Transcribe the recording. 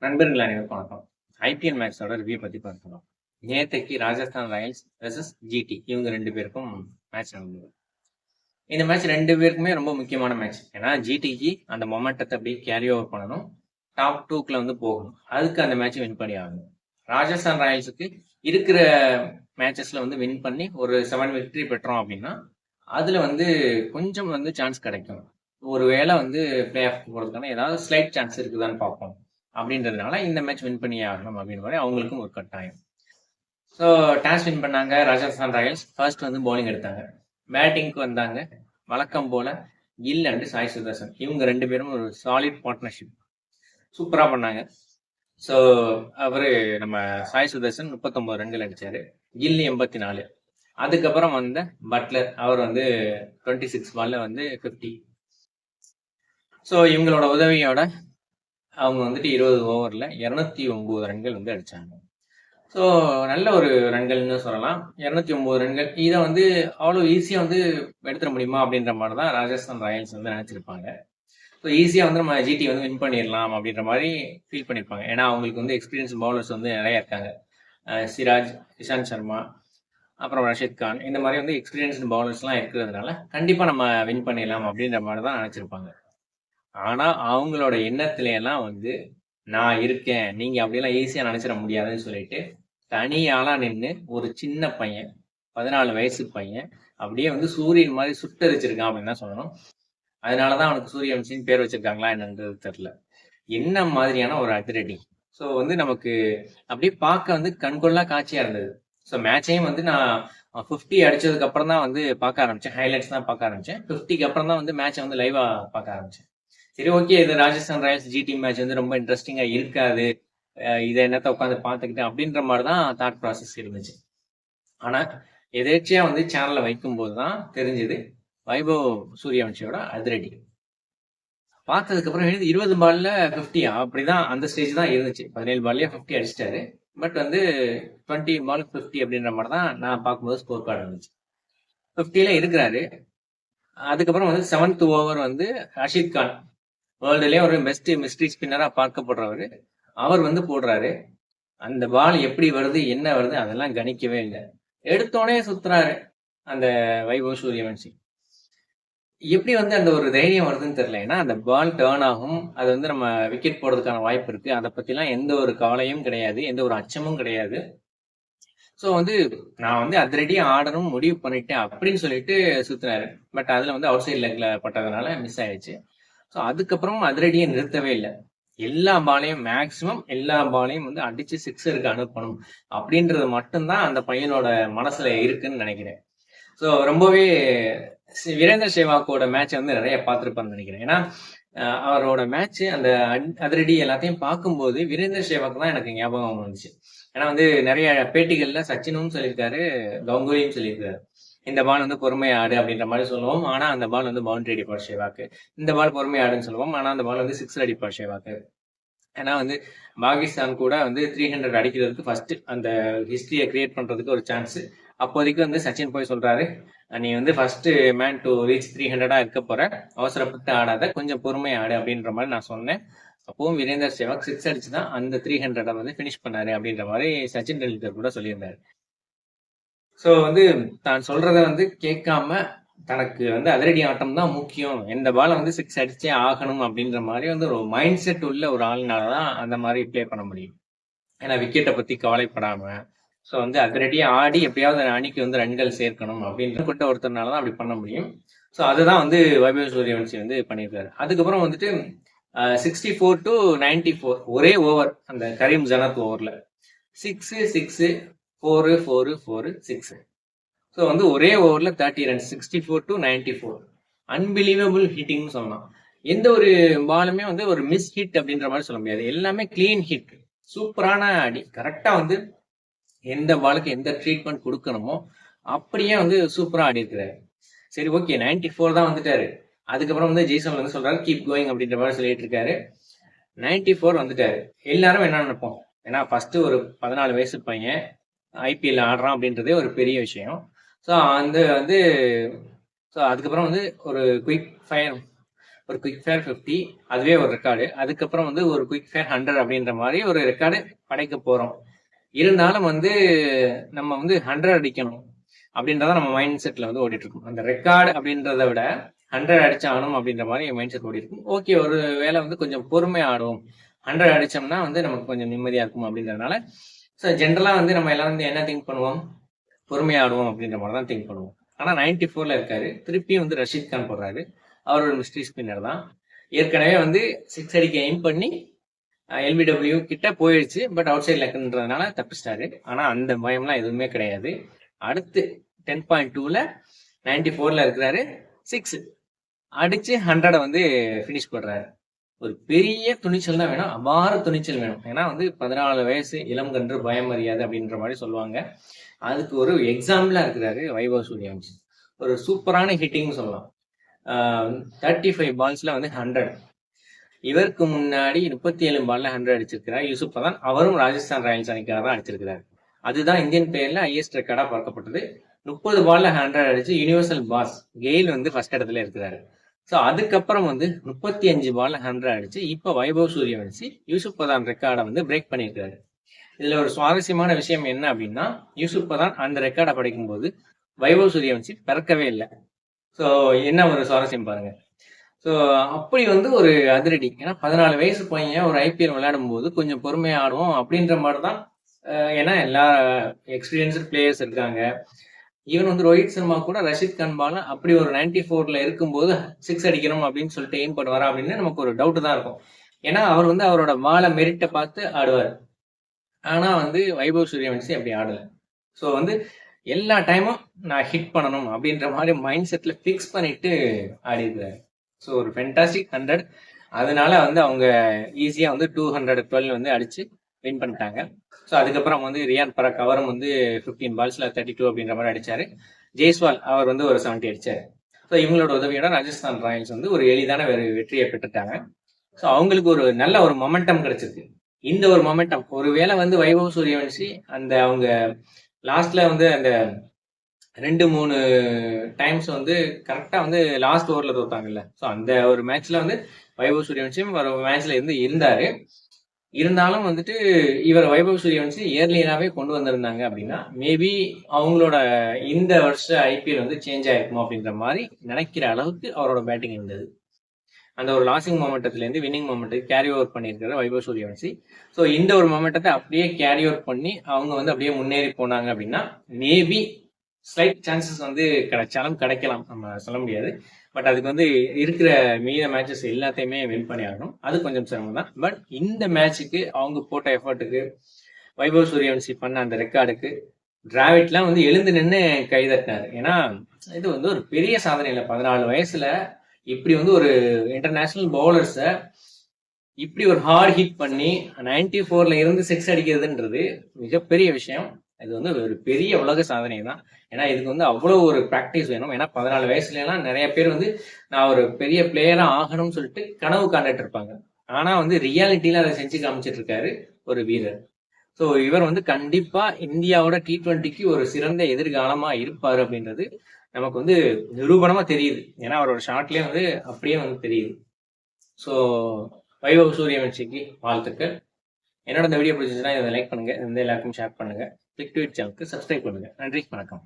நண்பர்கள் அனைவருக்கும் வணக்கம். ஐபிஎல் மேட்சோட ரிவ்யூ பத்தி பார்க்கலாம். நேத்தைக்கு ராஜஸ்தான் ராயல்ஸ் வெர்சஸ் ஜிடி இவங்க 2 பேருக்கும் மேட்ச் நடந்தது. இந்த மேட்ச் 2 பேருக்குமே ரொம்ப முக்கியமான மேட்ச். ஏன்னா ஜிடிக்கு அந்த மொமெண்டத்தை அப்படியே கேரி ஓவர் பண்ணணும். டாப் 2க்குள்ள வந்து போகணும். அதுக்கு அந்த மேட்ச் வின் பண்ணி ஆகணும். ராஜஸ்தான் ராயல்ஸுக்கு இருக்கிற மேட்சஸ்ல வந்து வின் பண்ணி ஒரு 7 வெற்றி பெற்றோம் அப்படின்னா அதுல வந்து கொஞ்சம் வந்து சான்ஸ் கிடைக்கும். ஒருவேளை வந்து பிளே ஆஃப் போறதுக்கான ஏதாவது ஸ்லைட் சான்ஸ் இருக்குதான்னு பார்ப்போம். அப்படின்றதுனால இந்த மேட்ச் வின் பண்ணி ஆகணும் அப்படின்ற மாதிரி அவங்களுக்கும் ஒரு கட்டாயம். ஸோ டாஸ் வின் பண்ணாங்க ராஜஸ்தான் ராயல்ஸ். ஃபர்ஸ்ட் வந்து பவுலிங் எடுத்தாங்க. பேட்டிங்க்கு வந்தாங்க வழக்கம் போல கில் அண்ட் சாய் சுதர்சன். இவங்க 2 பேரும் ஒரு சாலிட் பார்ட்னர்ஷிப் சூப்பரா பண்ணாங்க. ஸோ அவரு நம்ம சாய் சுதர்சன் 39 ரன்கள் அடிச்சாரு, கில் 84. அதுக்கப்புறம் வந்த பட்லர் அவர் வந்து 26 பால்ல வந்து 50. ஸோ இவங்களோட உதவியோட அவங்க வந்துட்டு 20 ஓவரில் 209 ரன்கள் வந்து அடித்தாங்க. ஸோ நல்ல ஒரு ரன்கள்னு சொல்லலாம். 209 ரன்கள் இதை வந்து அவ்வளோ ஈஸியாக வந்து எடுத்துட முடியுமா அப்படின்ற மாதிரி தான் ராஜஸ்தான் ராயல்ஸ் வந்து நினச்சிருப்பாங்க. ஸோ ஈஸியாக வந்து நம்ம ஜிடி வந்து வின் பண்ணிடலாம் அப்படின்ற மாதிரி ஃபீல் பண்ணியிருப்பாங்க. ஏன்னா அவங்களுக்கு வந்து எக்ஸ்பீரியன்ஸ் பவுலர்ஸ் வந்து நிறைய இருக்காங்க. சிராஜ், இஷாந்த் சர்மா, அப்புறம் ரஷித் கான், இந்த மாதிரி வந்து எக்ஸ்பீரியன்ஸ்டு பவுலர்ஸ்லாம் இருக்கிறதுனால கண்டிப்பாக நம்ம வின் பண்ணிடலாம் அப்படின்ற மாதிரி தான் நினச்சிருப்பாங்க. ஆனா அவங்களோட எண்ணத்துல எல்லாம் வந்து நான் இருக்கேன், நீங்க அப்படியெல்லாம் ஈஸியா நினைச்சிட முடியாதுன்னு சொல்லிட்டு தனியாளா நின்று ஒரு சின்ன பையன், 14 வயசு பையன் அப்படியே வந்து சூரியன் மாதிரி சுட்டரிச்சிருக்கான் அப்படின்னு தான் சொல்லணும். அதனாலதான் அவனுக்கு சூரியவன்சின்னு பேர் வச்சிருக்காங்களா என்னன்றது தெரியல. என்ன மாதிரியான ஒரு அதிரடி. ஸோ வந்து நமக்கு அப்படியே பார்க்க வந்து கண்கொள்ளா காட்சியா இருந்தது. ஸோ மேட்சையும் வந்து நான் 50 அடிச்சதுக்கு அப்புறம் தான் வந்து பார்க்க ஆரம்பிச்சேன். ஹைலைட்ஸ் தான் பார்க்க ஆரம்பிச்சேன். 50க்கு அப்புறம் தான் வந்து மேட்சை வந்து லைவா பார்க்க ஆரம்பிச்சேன். சரி, ஓகே, இது ராஜஸ்தான் ராயல்ஸ் ஜிடி மேட்ச் வந்து ரொம்ப இன்ட்ரெஸ்டிங்கா இருக்காது, இதை என்னத்த உட்காந்து பார்த்துக்கிட்டேன் அப்படின்ற மாதிரி தான் தாட் ப்ராசஸ் இருந்துச்சு. ஆனா எதேச்சியா வந்து சேனல்ல வைக்கும்போது தான் தெரிஞ்சது வைபவ் சூரியவன்சியோட அதிரடி. பார்த்ததுக்கு அப்புறம் 20 பால்ல 50 அப்படிதான் அந்த ஸ்டேஜ் தான் இருந்துச்சு. 17 பால்லயே 50 அடிச்சிட்டாரு. பட் வந்து 20 பால் 50 அப்படின்ற மாதிரி தான் நான் பார்க்கும்போது ஸ்கோர் கார்டு இருந்துச்சு. 50ல இருக்கிறாரு. அதுக்கப்புறம் வந்து 7th ஓவர் வந்து ரஷித் கான், வேர்ல்டுலயே ஒரு பெஸ்ட் மிஸ்ட்ரி ஸ்பின்னரா பார்க்கப்படுறவரு, அவர் வந்து போடுறாரு. அந்த பால் எப்படி வருது என்ன வருது அதெல்லாம் கணிக்கவே இல்லை. எடுத்தோடனே சுத்துறாரு அந்த வைபவ் சூரியவன்சி. எப்படி வந்து அந்த ஒரு தைரியம் வருதுன்னு தெரியல. ஏன்னா அந்த பால் டேர்ன் ஆகும், அது வந்து நம்ம விக்கெட் போடுறதுக்கான வாய்ப்பு இருக்கு. அதை பத்திலாம் எந்த ஒரு கவலையும் கிடையாது, எந்த ஒரு அச்சமும் கிடையாது. ஸோ வந்து நான் வந்து அதிரடியா ஆடணும் முடிவு பண்ணிட்டேன் அப்படின்னு சொல்லிட்டு சுத்தினாரு. பட் அதுல வந்து அவுட் சைட் லெக்ல பட்டதுனால மிஸ் ஆயிடுச்சு. ஸோ அதுக்கப்புறம் அதிரடியை நிறுத்தவே இல்லை. எல்லா பாலையும் மேக்சிமம் எல்லா பாலையும் வந்து அடிச்சு சிக்ஸருக்கு அனுப்பணும் அப்படின்றது மட்டும்தான் அந்த பையனோட மனசுல இருக்குன்னு நினைக்கிறேன். ஸோ ரொம்பவே வீரேந்தர் சேவாக்கோட மேட்ச் வந்து நிறைய பார்த்துருப்பான்னு நினைக்கிறேன். ஏன்னா அவரோட மேட்ச் அந்த அதிரடி எல்லாத்தையும் பார்க்கும்போது வீரேந்தர் சேவாக் தான் எனக்கு ஞாபகம் வந்துச்சு. ஏன்னா வந்து நிறைய பேட்டிகள்ல சச்சினும் சொல்லியிருக்காரு, கங்குலியும் சொல்லியிருக்காரு, இந்த பால் வந்து பொறுமையா ஆடு அப்படின்ற மாதிரி சொல்லுவோம், ஆனா அந்த பால் வந்து பவுண்டரி அடிப்பார் சேவாக்கு. இந்த பால் பொறுமையா ஆடுன்னு சொல்லுவோம், ஆனா அந்த பால் வந்து 6 அடிப்பார் சேவாக்கு. ஏன்னா வந்து பாகிஸ்தான் கூட வந்து 300 அடிக்கிறதுக்கு ஃபர்ஸ்ட் அந்த ஹிஸ்டரியை கிரியேட் பண்றதுக்கு ஒரு சான்ஸ். அப்போதைக்கு வந்து சச்சின் போய் சொல்றாரு, நீ வந்து ஃபர்ஸ்ட் மேன் டு ரீச் 300 இருக்க போற, அவசரப்பட்டு ஆடாத, கொஞ்சம் பொறுமையா ஆடு அப்படின்ற மாதிரி நான் சொன்னேன். அப்பவும் வீரேந்தர் சேவாக் 6 அடிச்சுதான் அந்த 300 வந்து பினிஷ் பண்ணாரு அப்படின்ற மாதிரி சச்சின் டெண்டுல்கர் கூட சொல்லியிருந்தாரு. ஸோ வந்து தான் சொல்றத வந்து கேட்காம தனக்கு வந்து அதிரடி ஆட்டம் தான் முக்கியம், எந்த பாலை வந்து 6 அடிச்சே ஆகணும் அப்படின்ற மாதிரி வந்து ஒரு மைண்ட் செட் உள்ள ஒரு ஆள்னாலதான் அந்த மாதிரி பிளே பண்ண முடியும். ஏன்னா விக்கெட்டை பத்தி கவலைப்படாம ஸோ வந்து அதிரடியா ஆடி எப்படியாவது அணிக்கு வந்து ரன்கள் சேர்க்கணும் அப்படின்னு கொண்ட ஒருத்தர்னால தான் அப்படி பண்ண முடியும். ஸோ அதுதான் வந்து வைபவ் சூரியவன்சி வந்து பண்ணியிருக்காரு. அதுக்கப்புறம் வந்துட்டு 64 to 94 ஒரே ஓவர், அந்த கரீம் ஜனத் ஓவர்ல 6 6 4 4 4 6. ஸோ வந்து ஒரே ஓவர்ல 30 ரன்ஸ், 64 to 94. அன்பிலீவபிள் ஹிட்டிங்னு சொல்லலாம். எந்த ஒரு பாலுமே வந்து ஒரு மிஸ் ஹிட் அப்படின்ற மாதிரி சொல்ல முடியாது, எல்லாமே கிளீன் ஹிட், சூப்பரான அடி. கரெக்டா வந்து எந்த பாலுக்கு எந்த ட்ரீட்மெண்ட் கொடுக்கணுமோ அப்படியே வந்து சூப்பரா ஆடி இருக்கிறாரு. சரி, ஓகே, 94 தான் வந்துட்டாரு. அதுக்கப்புறம் வந்து ஜெய்சன் வந்து சொல்றாரு கீப் கோயிங் அப்படின்ற மாதிரி சொல்லிட்டு இருக்காரு. 94 வந்துட்டாரு. எல்லாரும் என்ன நினைப்போம், ஏன்னா ஃபர்ஸ்ட் ஒரு 14 வயசு பையன் ஐபிஎல் ஆடுறான் அப்படின்றதே ஒரு பெரிய விஷயம். ஸோ அந்த வந்து ஸோ அதுக்கப்புறம் வந்து ஒரு குயிக் ஃபயர் ஒரு குயிக் ஃபேர் 50 அதுவே ஒரு ரெக்கார்டு. அதுக்கப்புறம் வந்து ஒரு குயிக் ஃபேர் 100 அப்படின்ற மாதிரி ஒரு ரெக்கார்டு படைக்க போறோம். இருந்தாலும் வந்து நம்ம வந்து 100 அடிக்கணும் அப்படின்றத நம்ம மைண்ட் செட்ல வந்து ஓடிட்டு இருக்கும். அந்த ரெக்கார்டு அப்படின்றத விட 100 அடிச்சாகணும் அப்படின்ற மாதிரி மைண்ட் செட் ஓடி இருக்கும். ஓகே, ஒரு வேலை வந்து கொஞ்சம் பொறுமையா ஆடுவோம், 100 அடிச்சோம்னா வந்து நமக்கு கொஞ்சம் நிம்மதியா இருக்கும் அப்படின்றதுனால ஸோ ஜென்ரலா வந்து நம்ம எல்லாரும் வந்து என்ன திங்க் பண்ணுவோம், பொறுமையா ஆடுவோம் அப்படின்ற மாதிரி தான் திங்க் பண்ணுவோம். ஆனா 94ல இருக்காரு, திருப்பியும் வந்து ரஷீத் கான் போடுறாரு. அவர் ஒரு மிஸ்ட்ரி ஸ்பின்னர் தான். ஏற்கனவே வந்து 6 அடிக்க எய்ம் பண்ணி எல்பிடபிள்யூ கிட்ட போயிடுச்சு, பட் அவுட் சைட் லெக்குன்றதுனால தப்பிச்சிட்டாரு. ஆனா அந்த பயம்லாம் எதுவுமே கிடையாது. அடுத்து 10.2ல 94ல இருக்கிறாரு, 6 அடிச்சு 100 வந்து ஃபினிஷ் பண்றாரு. ஒரு பெரிய துணிச்சல் தான் வேணும், அபார துணிச்சல் வேணும். ஏன்னா வந்து 14 வயசு, இளம் கன்று பயம் அறியாது அப்படின்ற மாதிரி சொல்லுவாங்க. அதுக்கு ஒரு எக்ஸாம்பிளா இருக்கிறாரு வைபவ் சூரியவன்ஷி. ஒரு சூப்பரான ஹிட்டிங் சொல்லலாம். 35 பால்ஸ்ல வந்து 100. இவருக்கு முன்னாடி 37 பால்ல 100 அடிச்சிருக்கிறார் யூசுப் பதான். அவரும் ராஜஸ்தான் ராயல்ஸ் அணிக்காக தான் அடிச்சிருக்கிறார். அதுதான் இந்தியன் பிளேயர்ல ஹையஸ்ட் ரெக்கார்டா பார்க்கப்பட்டது. 30 பால்ல 100 அடிச்சு யூனிவர்சல் பாஸ் கெயில் வந்து ஃபர்ஸ்ட் இடத்துல இருக்கிறாரு. ஸோ அதுக்கப்புறம் வந்து 35 பால்ல 100 அடிச்சு இப்போ வைபவ் சூரியவன்ஷி யூசுப் பதான் ரெக்கார்டை வந்து பிரேக் பண்ணியிருக்காரு. இதுல ஒரு சுவாரஸ்யமான விஷயம் என்ன அப்படின்னா, யூசுப் பதான் அந்த ரெக்கார்டை படைக்கும் போது வைபவ் சூரியவன்ஷி பிறக்கவே இல்லை. ஸோ என்ன ஒரு சுவாரஸ்யம் பாருங்க. ஸோ அப்படி வந்து ஒரு அதிரடி. ஏன்னா 14 வயசு பையன் ஒரு ஐபிஎல் விளையாடும் போது கொஞ்சம் பொறுமையா ஆடுவோம் அப்படின்ற மாதிரி தான். ஏன்னா எல்லா எக்ஸ்பீரியன்ஸ்டு பிளேயர்ஸ் இருக்காங்க. ஈவன் வந்து ரோஹித் சர்மா கூட ரஷீத் கான் பால் அப்படி ஒரு 94ல இருக்கும்போது 6 அடிக்கணும் அப்படின்னு சொல்லிட்டு எய்ம் பண்ணுவாரா அப்படின்னு நமக்கு ஒரு டவுட் தான் இருக்கும். ஏன்னா அவர் வந்து அவரோட பாலை மெரிட்டை பார்த்து ஆடுவார். ஆனா வந்து வைபவ் சூரியவன்ஷி அப்படி ஆடல. ஸோ வந்து எல்லா டைமும் நான் ஹிட் பண்ணணும் அப்படின்ற மாதிரி மைண்ட் செட்ல ஃபிக்ஸ் பண்ணிட்டு ஆடி இருக்கிறாரு. ஸோ ஒரு ஃபென்டாஸ்டிக் 100. அதனால வந்து அவங்க ஈஸியா வந்து 212 வந்து அடிச்சு வின் பண்ணிட்டாங்க. ஸோ அதுக்கப்புறம் வந்து ரியான் பராக் அவரும் வந்து 15 பால்ஸ்ல 32 அப்படின்ற மாதிரி அடிச்சாரு. ஜெய்ஸ்வால் அவர் வந்து ஒரு 70 அடிச்சாரு. ஸோ இவங்களோட உதவியோட ராஜஸ்தான் ராயல்ஸ் வந்து ஒரு எளிதான வெற்றியை பெற்றுட்டாங்க. ஸோ அவங்களுக்கு ஒரு நல்ல ஒரு மொமெண்டம் கிடைச்சிருக்கு. இந்த ஒரு மொமெண்டம் ஒருவேளை வந்து வைபவ் சூரியவன்ஷி அந்த அவங்க லாஸ்ட்ல வந்து அந்த 2-3 டைம்ஸ் வந்து கரெக்டா வந்து லாஸ்ட் ஓவர்ல தோத்தாங்கல்ல. ஸோ அந்த ஒரு மேட்ச்ல வந்து வைபவ் சூரியவன்ஷியும் ஒரு மேட்ச்ல இருந்து இருந்தாரு. இருந்தாலும் வந்துட்டு இவர் வைபவ் சூரியவன்ஷி இயர்லியராகவே கொண்டு வந்திருந்தாங்க அப்படின்னா மேபி அவங்களோட இந்த வருஷ ஐபிஎல் வந்து சேஞ்ச் ஆயிருக்குமோ அப்படின்ற மாதிரி நினைக்கிற அளவுக்கு அவரோட பேட்டிங் இருந்தது. அந்த ஒரு லாசிங் மொமெண்டத்துலேருந்து வின்னிங் மொமெண்ட்டுக்கு கேரி ஓவர் பண்ணியிருக்காரு வைபவ் சூரியவன்ஷி. ஸோ இந்த ஒரு மொமெண்டத்தை அப்படியே கேரி ஓவர் பண்ணி அவங்க வந்து அப்படியே முன்னேறி போனாங்க அப்படின்னா மேபி ஸ்லைட் சான்சஸ் வந்து கிடைச்சாலும் கிடைக்கலாம், நம்ம சொல்ல முடியாது. பட் அதுக்கு வந்து இருக்கிற மீத மேட்சஸ் எல்லாத்தையுமே வின் பண்ணி ஆகணும். அது கொஞ்சம் சிரமம் தான். பட் இந்த மேட்சுக்கு அவங்க போட்ட எஃபர்ட்டுக்கு வைபவ் சூரியவன்ஷி பண்ண அந்த ரெக்கார்டுக்கு டிராவிட்லாம் வந்து எழுந்து நின்று கைதட்டினார். ஏன்னா இது வந்து ஒரு பெரிய சாதனை இல்லை. 14 வயசுல இப்படி வந்து ஒரு இன்டர்நேஷனல் பவுலர்ஸை இப்படி ஒரு ஹார்ட் ஹிட் பண்ணி 94ல இருந்து 6 அடிக்கிறதுன்றது மிகப்பெரிய விஷயம். இது வந்து ஒரு பெரிய உலக சாதனை தான். ஏன்னா இதுக்கு வந்து அவ்வளோ ஒரு ப்ராக்டிஸ் வேணும். ஏன்னா 14 வயசுலலாம் நிறைய பேர் வந்து நான் ஒரு பெரிய பிளேயரா ஆகணும்னு சொல்லிட்டு கனவு காண்டுட்டு இருப்பாங்க. ஆனா வந்து ரியாலிட்டியில அதை செஞ்சு காமிச்சிட்டு இருக்காரு ஒரு வீரர். ஸோ இவர் வந்து கண்டிப்பா இந்தியாவோட T20க்கு ஒரு சிறந்த எதிர்காலமா இருப்பாரு அப்படின்றது நமக்கு வந்து நிரூபணமா தெரியுது. ஏன்னா அவரோட ஷாட்லயே வந்து அப்படியே வந்து தெரியுது. ஸோ வைபவ் சூரியவன்ஷிக்கு வாழ்த்துக்கள். என்னோட இந்த வீடியோ பிடிச்சிருந்துச்சுன்னா இதை லைக் பண்ணுங்க, இந்த எல்லாருக்கும் ஷேர் பண்ணுங்க. கிளிக் டு இட் சேனலுக்கு சப்ஸ்கிரைப் பண்ணுங்க. நன்றி, வணக்கம்.